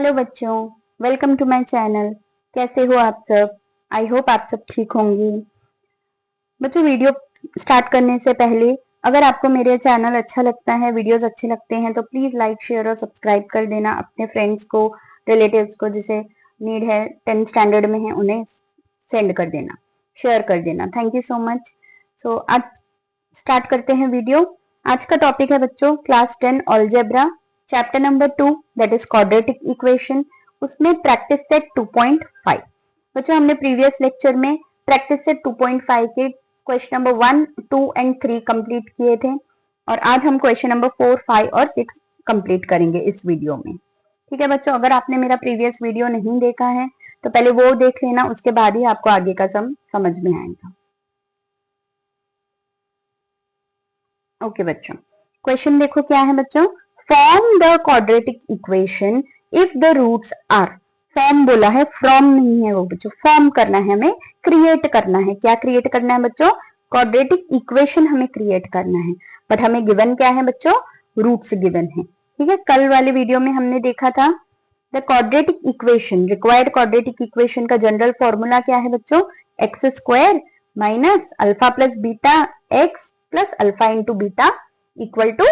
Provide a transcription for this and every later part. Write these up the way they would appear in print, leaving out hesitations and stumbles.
Hello बच्चों, welcome to my channel. कैसे हो आप सब? आई होप आप सब ठीक होंगे। बच्चों, वीडियो स्टार्ट करने से पहले अगर आपको मेरे चैनल अच्छा लगता है, वीडियोस अच्छे लगते हैं तो प्लीज लाइक, शेयर और सब्सक्राइब कर देना अपने फ्रेंड्स को, रिलेटिव्स को, जिसे नीड है 10th स्टैंडर्ड में है उन्हें सेंड कर देना, शेयर कर देना। Thank you so much. So आज स्टार्ट करते हैं वीडियो। आज का टॉपिक है बच्चों class 10 algebra, chapter number 2 that is quadratic equation, उसमें प्रैक्टिस सेट 2.5। बच्चों, हमने प्रीवियस लेक्चर में प्रैक्टिस सेट 2.5 के क्वेश्चन नंबर 1, 2 एंड 3 कंप्लीट किए थे और आज हम क्वेश्चन नंबर 4, 5 और 6 कंप्लीट करेंगे इस वीडियो में। ठीक है बच्चों, अगर आपने मेरा प्रीवियस वीडियो नहीं देखा है तो पहले वो देख लेना, उसके बाद ही आपको आगे का समझ में आएगा। ओके बच्चों, क्वेश्चन देखो क्या है बच्चों। Form the quadratic equation if the roots are. Form बोला है, फ्रॉम नहीं है वो बच्चों। फॉर्म करना है हमें, क्रिएट करना है। क्या क्रिएट करना है बच्चों? क्वाड्रेटिक इक्वेशन हमें क्रिएट करना है। बट हमें गिवन क्या है बच्चों? रूट्स गिवन है। ठीक है, कल वाले वीडियो में हमने देखा था the quadratic equation, required quadratic equation का जनरल फॉर्मूला क्या है बच्चों? X square minus alpha plus beta x plus alpha into beta equal to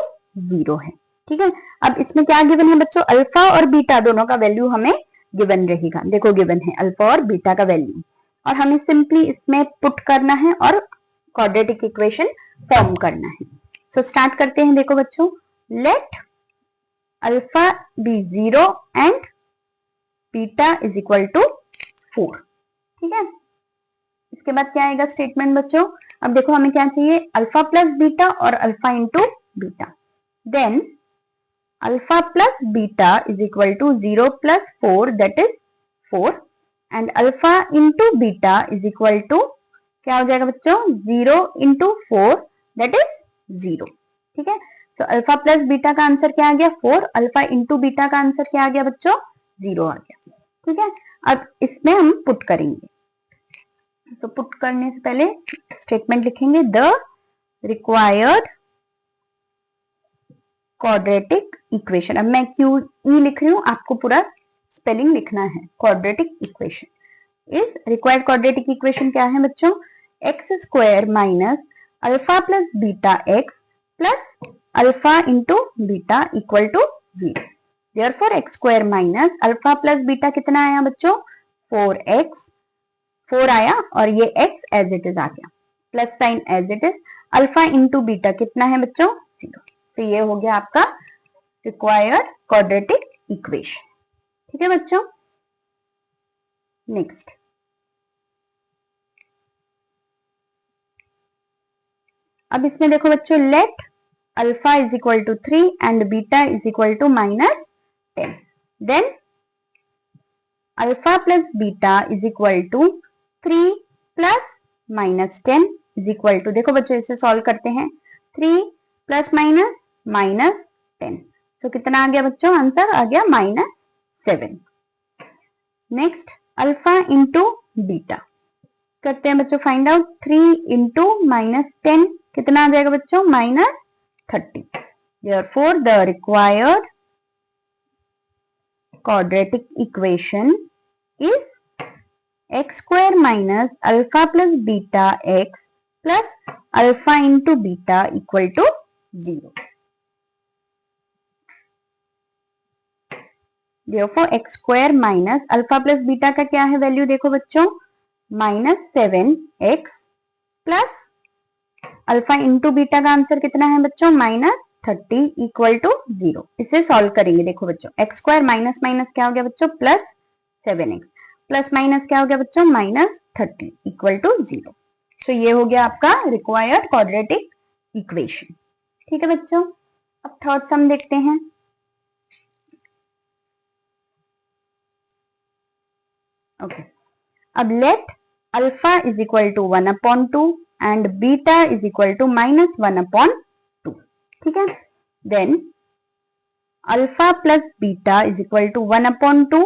0 है। ठीक है, अब इसमें क्या गिवन है बच्चों? अल्फा और बीटा दोनों का वैल्यू हमें गिवन रहेगा। देखो गिवन है अल्फा और बीटा का वैल्यू और हमें सिंपली इसमें पुट करना है और क्वाड्रेटिक इक्वेशन फॉर्म करना है। सो स्टार्ट करते हैं। देखो बच्चों, let alpha be 0 and beta is equal to 4। ठीक है, इसके बाद क्या आएगा स्टेटमेंट बच्चों? अब देखो हमें क्या चाहिए? अल्फा प्लस बीटा और alpha into beta. Then alpha plus beta is equal to 0 plus 4 that is 4 and alpha into beta is equal to क्या हो जाएगा बच्चों? 0 इंटू 4 दैट इज 0। ठीक है, तो अल्फा प्लस बीटा का आंसर क्या आ गया? 4। अल्फा इंटू बीटा का आंसर क्या आ गया बच्चों? 0 आ गया। ठीक है, अब इसमें हम पुट करेंगे। तो पुट करने से पहले स्टेटमेंट लिखेंगे, द रिक्वायर्ड क्वाड्रेटिक इक्वेशन। अब मैं क्यू ई लिख रही हूं, आपको पूरा स्पेलिंग लिखना है। Quadratic equation is required quadratic equation क्या है बच्चों? X square minus alpha plus beta x plus alpha into beta equal to 0। Therefore x square minus alpha plus beta कितना आया बच्चों? 4x, 4 आया और ये x एज इट इज आ गया, plus sign as it is. Alpha into beta कितना है बच्चों? 0। तो ये हो गया आपका रिक्वायर्ड क्वाड्रेटिक इक्वेशन। ठीक है बच्चों, नेक्स्ट अब इसमें देखो बच्चों, let alpha is equal to 3 and beta is equal to -10। Then alpha plus beta is equal to 3 plus -10 is equal to, देखो बच्चों इसे सॉल्व करते हैं, 3 प्लस -10। तो कितना आ गया बच्चों? आंसर आ गया -7। नेक्स्ट अल्फा इंटू बीटा करते हैं बच्चों फाइंड आउट। 3 इंटू -10 कितना आ जाएगा बच्चों? -30। Therefore the required quadratic equation is x square minus alpha plus beta x plus alpha into beta equal to 0. Therefore x square minus alpha plus beta का क्या है value? देखो बच्चों, -7x plus alpha into beta का answer कितना है बच्चों? -30 equal to 0। इसे सॉल्व करेंगे। देखो बच्चों, एक्स स्क्वायर माइनस माइनस क्या हो गया बच्चों? प्लस 7x प्लस माइनस क्या हो गया बच्चों? -30 इक्वल टू 0। तो ये हो गया आपका रिक्वायर्ड क्वाड्रेटिक इक्वेशन। ठीक है बच्चों, अब थर्ड सम देखते हैं। ओके, अब let alpha is equal to 1/2 and beta is equal to -1/2। ठीक है, then alpha plus beta is equal to 1/2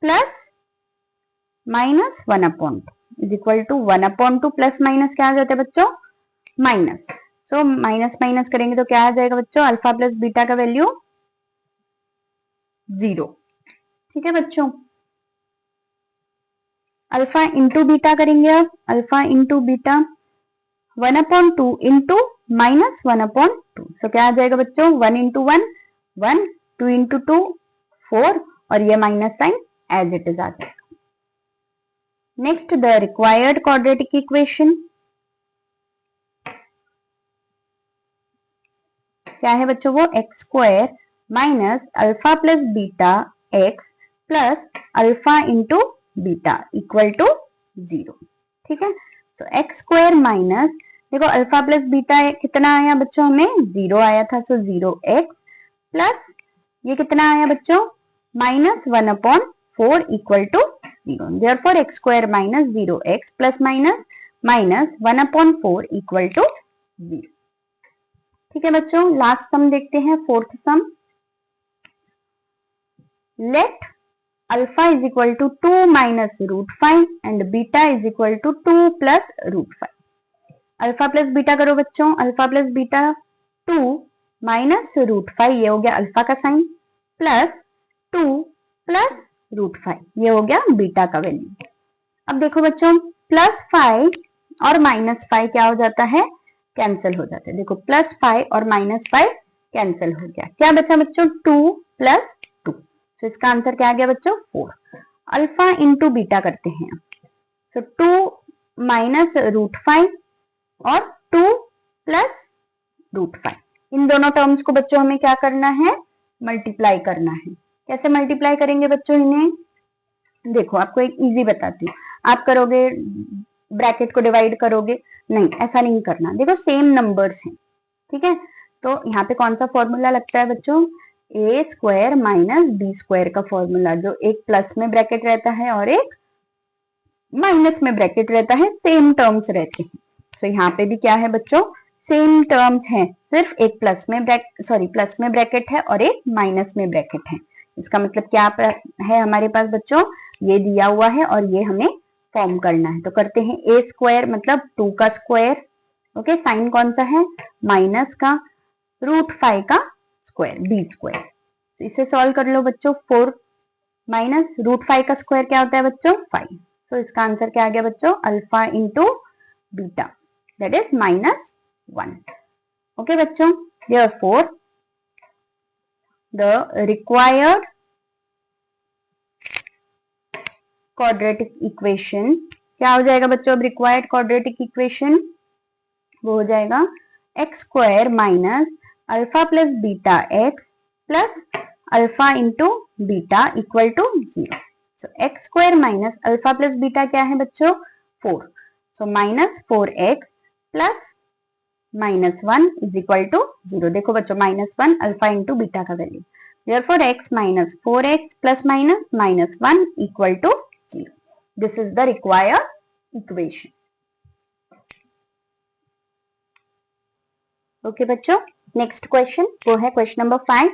plus -1/2 is equal to 1/2 plus minus क्या आ जाता है बच्चों? माइनस। सो माइनस माइनस करेंगे तो क्या आ जाएगा बच्चों? अल्फा प्लस बीटा का वैल्यू 0। ठीक है बच्चों, अल्फा इंटू बीटा करेंगे अब, alpha into beta 1/2 into minus 1/2, तो क्या आ जाएगा बच्चों, 1 इंटू 1 1, 2 इंटू 2 4, और ये minus sign as it is आ जाएगा। Next the required quadratic equation, क्या है बच्चों वो, x square minus alpha plus beta x plus alpha into beta equal to 0। ठीक है, तो एक्स स्क्वायर माइनस, देखो अल्फा प्लस बीटा कितना आया बच्चों, हमें 0 आया था, तो 0x प्लस ये कितना आया बच्चों, minus 1/4 equal to 0। Therefore x square minus 0x plus minus minus 1/4 equal to 0। ठीक है बच्चों, लास्ट सम देखते हैं, fourth sum. Let alpha is equal to 2 minus √5 and beta is equal to 2 plus √5। Alpha plus beta करो बच्चों, alpha plus beta 2 minus √5, ये हो गया अल्फा का साइन, प्लस 2 प्लस √5, ये हो गया बीटा का वैल्यू। अब देखो बच्चों, प्लस 5 और माइनस 5 क्या हो जाता है, कैंसिल हो जाता है। देखो प्लस 5 और माइनस 5 कैंसिल हो गया, क्या बचा बच्चों, 2 प्लस 2, तो इसका आंसर क्या आ गया बच्चों, 4। अल्फा इंटू बीटा करते हैं, तो 2 माइनस √5 और 2 प्लस √5, इन दोनों टर्म्स को बच्चों हमें क्या करना है, मल्टीप्लाई करना है। कैसे मल्टीप्लाई करेंगे बच्चों इन्हें, देखो आपको एक इजी बताती हूँ। आप करोगे ब्रैकेट को डिवाइड करोगे, नहीं ऐसा नहीं करना, देखो सेम नंबर्स हैं, ठीक है, तो यहाँ पे कौन सा फॉर्मूला लगता है बच्चों, ए स्क्वायर माइनस बी स्क्वायर का फॉर्मूला, जो एक प्लस में ब्रैकेट रहता है और एक माइनस में ब्रैकेट रहता है, सेम टर्म्स रहते हैं। तो यहाँ पे भी क्या है बच्चों, सेम टर्म्स हैं, सिर्फ एक प्लस में ब्रैकेट है और एक माइनस में ब्रैकेट है। इसका मतलब क्या है हमारे पास बच्चों, ये दिया हुआ है और ये हमें फॉर्म करना है। तो करते हैं, ए स्क्वायर मतलब 2 का स्क्वायर, ओके, साइन कौन सा है, माइनस का, √5 का स्क्वायर बी स्क्वायर। तो इसे सॉल्व कर लो बच्चों, 4 माइनस √5 का स्क्वायर क्या होता है बच्चों, 5। तो इसका आंसर क्या आ गया बच्चों, alpha into beta, that is -1। Okay बच्चों, therefore the required quadratic equation क्या हो जाएगा बच्चों, अब रिक्वायर्ड क्वाड्रेटिक इक्वेशन वो हो जाएगा x square minus alpha plus beta x plus alpha into beta equal to 0। So x square minus alpha plus beta क्या है बच्चों, 4, so -4x plus -1 is equal to 0। देखो बच्चों, -1 अल्फा इंटू बीटा का value, therefore x minus 4x plus minus -1 equal to 0. This is the required equation. Okay बच्चों, next question वो है question number 5.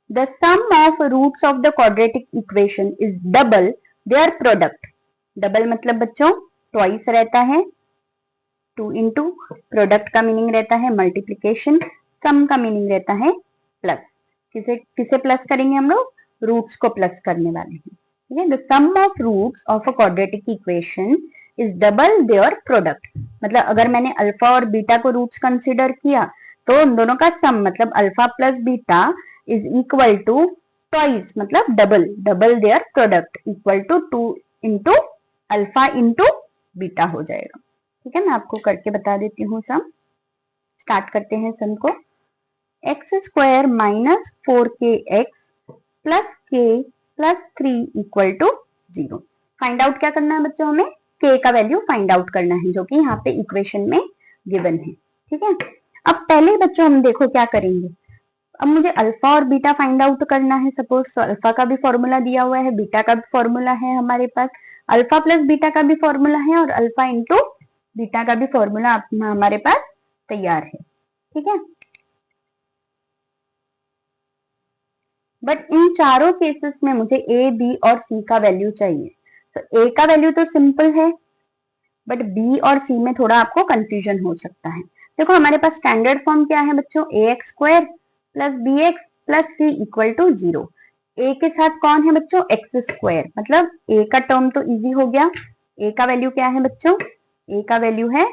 The sum of roots of the quadratic equation is double their product. Double मतलब बच्चों twice रहता है, 2 into product का meaning रहता है मल्टीप्लीकेशन, सम का मीनिंग रहता है प्लस। किसे प्लस करेंगे हम लोग, रूट्स को प्लस करने वाले हैं। ठीक है, the sum of roots of a quadratic equation is double their product, मतलब अगर मैंने अल्फा और बीटा को रूट्स कंसिडर किया तो उन दोनों का सम मतलब alpha plus beta is equal to twice मतलब double their product equal to 2 into alpha into beta हो जाएगा। ठीक है, मैं आपको करके बता देती हूँ सम। स्टार्ट करते हैं सम को, x square minus 4kx plus k plus 3 equal to 0। Find out क्या करना है बच्चों, हमें k का वैल्यू फाइंड आउट करना है जो कि यहाँ पे इक्वेशन में गिवन है। ठीक है, अब पहले बच्चों हम देखो क्या करेंगे, अब मुझे अल्फा और बीटा फाइंड आउट करना है। सपोज तो अल्फा का भी फॉर्मूला दिया हुआ है, बीटा का भी फॉर्मूला है हमारे पास, अल्फा प्लस बीटा का भी फॉर्मूला है और अल्फा इंटू बीटा का भी फॉर्मूला हमारे पास तैयार है। ठीक है, बट इन चारों केसेस में मुझे ए बी और सी का वैल्यू चाहिए। तो ए का वैल्यू तो सिंपल है, बट बी और सी में थोड़ा आपको कंफ्यूजन हो सकता है। देखो हमारे पास स्टैंडर्ड फॉर्म क्या है बच्चों, a x square plus b x plus c equal to 0। A के साथ कौन है बच्चों, एक्स स्क्वायर, मतलब ए का टर्म तो इजी हो गया। ए का वैल्यू क्या है बच्चों, ए का वैल्यू है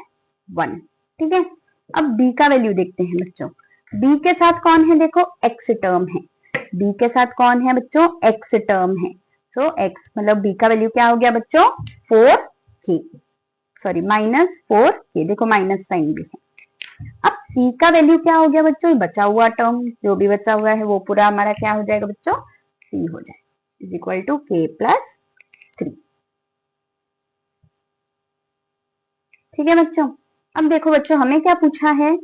1। ठीक है, अब बी का वैल्यू देखते हैं बच्चों। बी के साथ कौन है, देखो एक्स टर्म है। बी के साथ कौन है बच्चों, एक्स टर्म है। सो एक्स मतलब बी का वैल्यू क्या हो गया बच्चों, 4k, सॉरी -4k, देखो माइनस साइन भी है। अब सी का वैल्यू क्या हो गया बच्चों, बचा हुआ टर्म जो भी बचा हुआ है वो पूरा हमारा क्या हो जाएगा बच्चों, सी हो जाए, is equal to k plus 3। ठीक है बच्चों, अब देखो बच्चों हमें क्या पूछा है,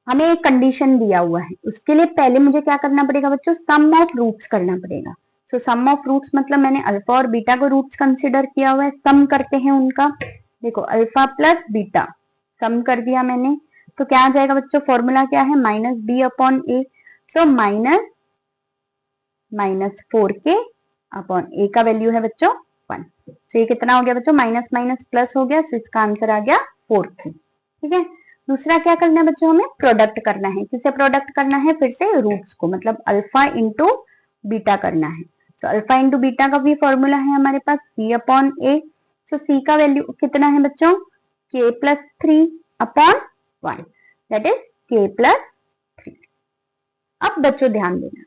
हमें एक कंडीशन दिया हुआ है, उसके लिए पहले मुझे क्या करना पड़ेगा बच्चों, सम ऑफ रूट्स करना पड़ेगा। सो सम ऑफ रूट्स मतलब मैंने अल्फा और बीटा को रूट्स कंसिडर किया हुआ है, सम करते हैं उनका। देखो अल्फा प्लस बीटा सम कर दिया मैंने, तो क्या आ जाएगा बच्चों, फॉर्मूला क्या है, -b/a। सो -4k/a का वैल्यू है बच्चों 1। तो ये कितना हो गया बच्चों, माइनस माइनस प्लस हो गया, तो इसका आंसर आ गया 4k। ठीक है, दूसरा क्या करना है बच्चों, हमें प्रोडक्ट करना है। किसे प्रोडक्ट करना है, फिर से रूट्स को, मतलब अल्फा इंटू बीटा करना है। तो अल्फा इंटू बीटा का भी फॉर्मूला है हमारे पास c/a। सो c का वैल्यू कितना है बच्चों, k plus 3/1, that is k plus 3। अब बच्चों ध्यान देना,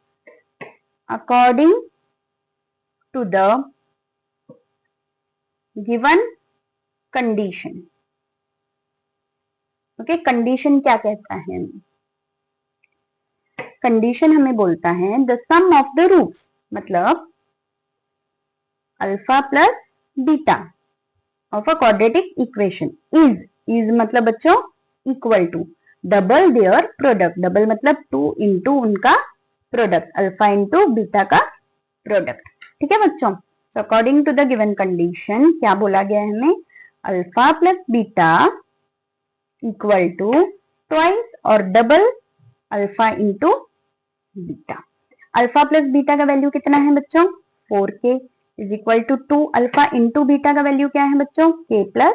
according to the given condition. Okay, condition क्या कहता है, कंडीशन हमें बोलता है the sum of the roots, मतलब alpha plus beta of a quadratic equation is मतलब बच्चों equal to double their product, double मतलब 2 इंटू उनका प्रोडक्ट, अल्फा इंटू बीटा का प्रोडक्ट। ठीक है बच्चों, so according to the given condition क्या बोला गया है हमें, alpha plus beta equal to twice और double alpha into beta. Alpha plus beta का वैल्यू कितना है बच्चों, 4k is equal to 2 alpha into beta का वैल्यू क्या है बच्चों, k प्लस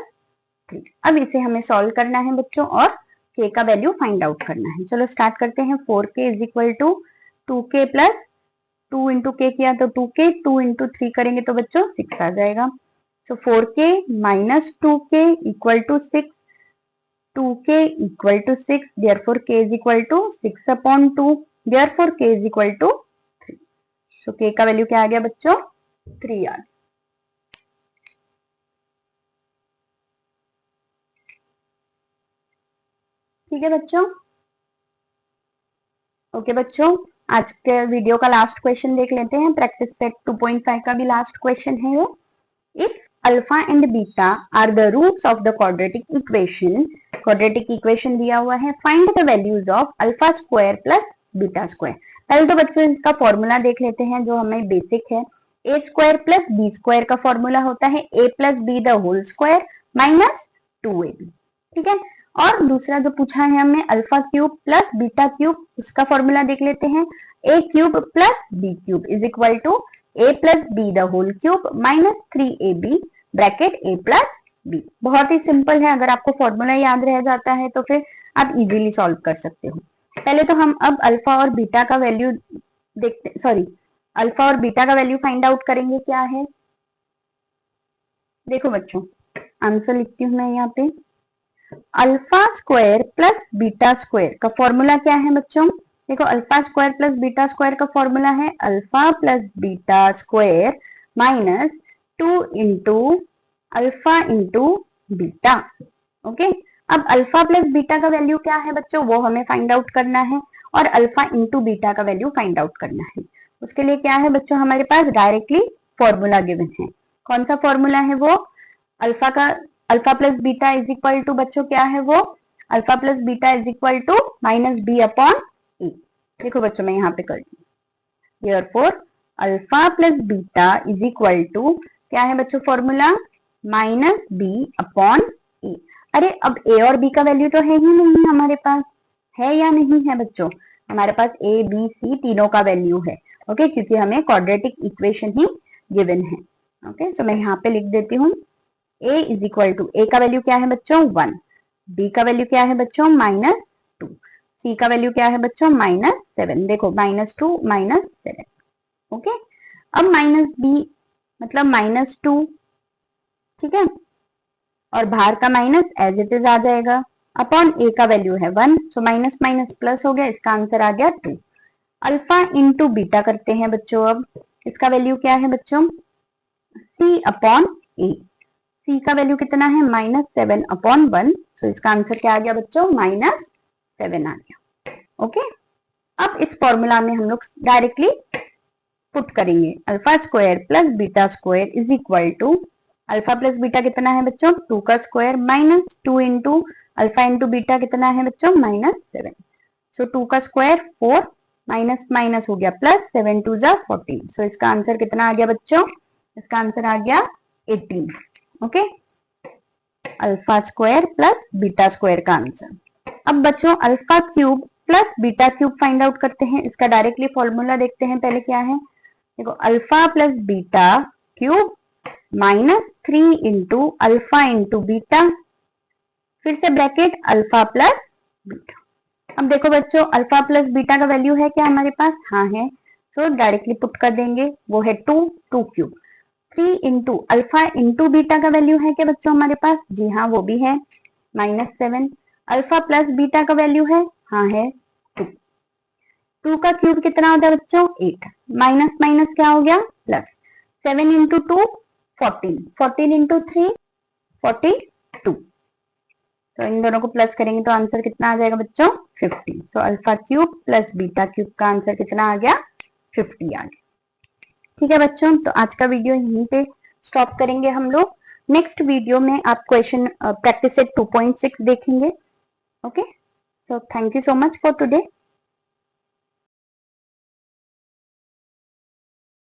3। अब इसे हमें सॉल्व करना है बच्चों और k का वैल्यू फाइंड आउट करना है। चलो स्टार्ट करते हैं। 4k is equal to 2k plus 2 into k किया तो 2k, 2 इंटू 3 करेंगे तो बच्चों 6 आ जाएगा। So 4k minus 2k equal to 6, 2k equal to 6, therefore k is equal to 6/2, therefore k is equal to 3। so k का value क्या आ गया बच्चों, 3 आ गया। ठीक है बच्चों, ओके बच्चों, आज के वीडियो का लास्ट क्वेश्चन देख लेते हैं, प्रैक्टिस सेट 2.5 का भी लास्ट क्वेश्चन है ये। If alpha and beta are the roots of the quadratic equation, quadratic equation दिया हुआ है, find the values of alpha square plus beta square. पहले तो बच्चों इसका फॉर्मूला देख लेते हैं जो हमें बेसिक है। A square plus b square का फॉर्मूला होता है a plus b the whole square minus 2ab। ठीक है, और दूसरा जो पूछा है हमें alpha cube plus beta cube, उसका फॉर्मूला देख लेते हैं। A cube plus b cube is equal to a plus b the whole cube minus 3ab bracket a plus b। बहुत ही सिंपल है, अगर आपको फॉर्मूला याद रह जाता है तो फिर आप इजीली सॉल्व कर सकते हो। पहले तो हम अब अल्फा और बीटा का वैल्यू देखते, सॉरी अल्फा और बीटा का वैल्यू फाइंड आउट करेंगे। क्या है देखो बच्चों, आंसर लिखती हूं मैं यहाँ पे, alpha square plus beta square का फॉर्मूला क्या है बच्चों, देखो alpha square plus beta square का फॉर्मूला है alpha plus beta square minus 2 into alpha into beta. Okay, अब अल्फा प्लस बीटा का वैल्यू क्या है बच्चों, वो हमें फाइंड आउट करना है, और अल्फा इंटू बीटा का वैल्यू फाइंड आउट करना है। उसके लिए क्या है बच्चों, हमारे पास डायरेक्टली फॉर्मूला गिवन है। कौन सा फॉर्मूला है वो, अल्फा का, alpha plus beta is equal to बच्चों क्या है वो, alpha plus beta is equal to minus b/a। देखो बच्चों मैं यहाँ पे कर दी, therefore alpha plus beta is equal to क्या है बच्चों फॉर्मूला, माइनस b/a। अरे अब a और b का वैल्यू तो है ही नहीं हमारे पास, है या नहीं है बच्चों, हमारे पास a b c तीनों का वैल्यू है। ओके, क्योंकि हमें क्वाड्रेटिक इक्वेशन ही गिवन है। ओके, तो मैं यहाँ पे लिख देती हूँ a is equal to, a का वैल्यू क्या है बच्चों 1, b का वैल्यू क्या है बच्चों -2, c का वैल्यू क्या है बच्चों -7। देखो -2 -7, ओके, अब माइनस बी मतलब -2, ठीक है, और बाहर का माइनस एज इट इज आ जाएगा, अपॉन ए का वैल्यू है 1, सो माइनस माइनस प्लस हो गया, इसका आंसर आ गया 2। अल्फा इंटू बीटा करते हैं बच्चों, अब इसका वैल्यू क्या है बच्चों, सी अपॉन ए, सी का वैल्यू कितना है -7/1, सो इसका आंसर क्या आ गया बच्चों, -7 आ गया। ओके, अब इस फॉर्मूला में हम लोग डायरेक्टली पुट करेंगे, alpha square plus beta square is equal to, alpha plus beta कितना है बच्चों 2 का square minus 2 into alpha into beta कितना है बच्चों -7, सो 2 का स्क्वायर 4 माइनस माइनस हो गया प्लस, 7 2 जा 14, सो इसका आंसर कितना आ गया बच्चों, इसका आंसर आ गया 18। Okay, alpha square plus beta square का आंसर। अब बच्चों alpha cube plus beta cube find out करते हैं, इसका डायरेक्टली फॉर्मूला देखते हैं, पहले क्या है, देखो alpha plus beta cube -3 into alpha into beta, फिर से ब्रैकेट अल्फा प्लस बीटा। अब देखो बच्चों अल्फा प्लस बीटा का वैल्यू है क्या हमारे पास, हाँ है, तो डायरेक्टली पुट कर देंगे, वो है 2 cube, 3 into alpha into beta का वैल्यू है क्या बच्चों हमारे पास, जी हाँ वो भी है -7, अल्फा प्लस बीटा का वैल्यू है, हाँ है 2, 2 का क्यूब कितना होता है बच्चों 8, माइनस माइनस क्या हो गया प्लस, 7 इंटू 2 14, 14 इंटू 3 42, तो इन दोनों को प्लस करेंगे तो आंसर कितना आ जाएगा बच्चों 50, so alpha cube plus beta cube का आंसर कितना आ गया 50 आ गया। ठीक है बच्चों, तो आज का वीडियो यहीं पे स्टॉप करेंगे हम लोग, नेक्स्ट वीडियो में आप क्वेश्चन प्रैक्टिस सेट 2.6 देखेंगे। Okay, so thank you so much for today.